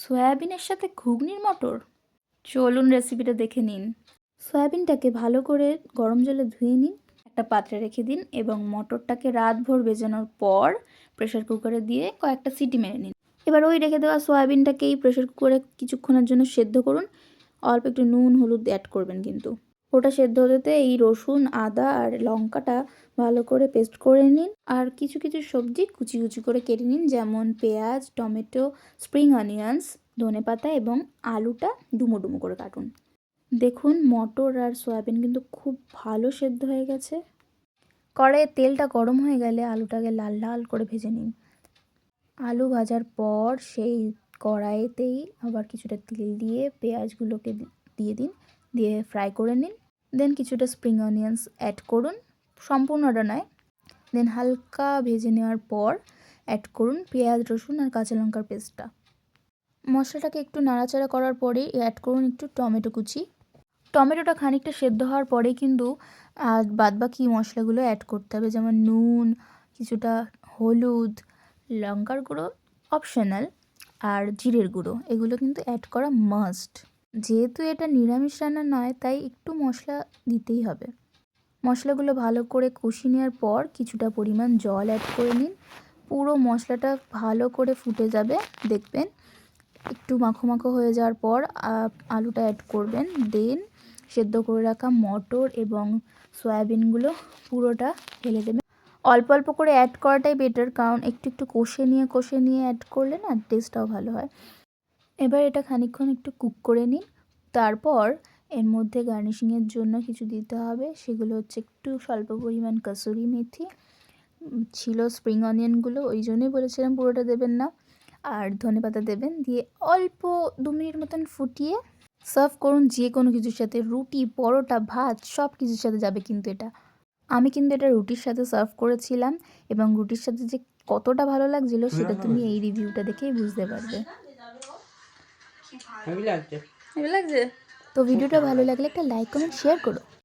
সয়াবিনের সাথে ঘুগনির মটর। চলুন রেসিপিটা দেখে নিন। সয়াবিনটাকে ভালো করে গরম জলে ধুয়ে নিন, একটা পাত্রে রেখে দিন এবং মটরটাকে রাতভর ভেজানোর পর প্রেসার কুকারে দিয়ে কয়েকটা সিটি মেরে নিন। এবার ওই রেখে দেওয়া সয়াবিনটাকেই প্রেসার কুকারে কিছুক্ষণের জন্য সেদ্ধ করুন। অল্প একটু নুন হলুদ অ্যাড করবেন কিন্তু। ওটা সেদ্ধ হতে এই রসুন আদা আর লঙ্কাটা ভালো করে পেস্ট করে নিন। আর কিছু কিছু সবজি কুচি কুচি করে কেটে নিন, যেমন পেঁয়াজ, টমেটো, স্প্রিং অনিয়ন্স, ধনেপাতা এবং আলুটা ডুমো ডুমো করে কাটুন। দেখুন মটর আর সয়াবিন কিন্তু খুব ভালো সেদ্ধ হয়ে গেছে। কড়াইয়ে তেলটা গরম হয়ে গেলে আলুটাকে লাল লাল করে ভেজে নিন। আলু ভাজার পর সেই কড়াইতেই আবার কিছুটা তেল দিয়ে পেঁয়াজগুলোকে দিয়ে দিন, দিয়ে ফ্রাই করে নিন। দেন কিছুটা স্প্রিং অনিয়ন্স অ্যাড করুন, সম্পূর্ণটা নয়। দেন হালকা ভেজে নেওয়ার পর অ্যাড করুন পেঁয়াজ, রসুন আর কাঁচা লঙ্কার পেস্টটা। মশলাটাকে একটু নাড়াচাড়া করার পরেই অ্যাড করুন একটু টমেটো কুচি। টমেটোটা খানিকটা সেদ্ধ হওয়ার পরেই কিন্তু বাদবাকি মশলাগুলো অ্যাড করতে হবে, যেমন নুন, কিছুটা হলুদ, লঙ্কার গুঁড়ো অপশনাল, আর জিরের গুঁড়ো, এগুলো কিন্তু অ্যাড করা মাস্ট। যেহেতু এটা নিরামিষ রান্না নয়, তাই একটু মশলা দিতেই হবে। মশলাগুলো ভালো করে কষিয়ে নেওয়ার পর কিছুটা পরিমাণ জল অ্যাড করে নিন। পুরো মশলাটা ভালো করে ফুটে যাবে, দেখবেন একটু মাখো মাখো হয়ে যাওয়ার পর আলুটা অ্যাড করবেন। দেন সেদ্ধ করে রাখা মটর এবং সয়াবিনগুলো পুরোটা ঢেলে দেবেন। অল্প অল্প করে অ্যাড করাটাই বেটার, কারণ একটু একটু কষে নিয়ে অ্যাড করলে না টেস্টটাও ভালো হয়। এবার এটা খানিকক্ষণ একটু কুক করে নিন। তারপর এর মধ্যে গার্নিশিংয়ের জন্য কিছু দিতে হবে, সেগুলো হচ্ছে একটু স্বল্প পরিমাণ কাসুরি মেথি ছিল, স্প্রিং অনিয়নগুলো ওই জন্যই বলেছিলাম পুরোটা দেবেন না, আর ধনেপাতা দেবেন। দিয়ে অল্প 2 মিনিট মতন ফুটিয়ে সার্ভ করুন যে কোনো কিছুর সাথে, রুটি, পরোটা, ভাত সব কিছুর সাথে যাবে কিন্তু এটা। আমি কিন্তু এটা রুটির সাথে সার্ভ করেছিলাম এবং রুটির সাথে যে কতটা ভালো লাগছিল সেটা তুমি এই রিভিউটা দেখেই বুঝতে পারবে। হেভি লাগছে। ভালো লাগছে? তো ভিডিওটা ভালো লাগলে একটা লাইক, কমেন্ট, শেয়ার করো।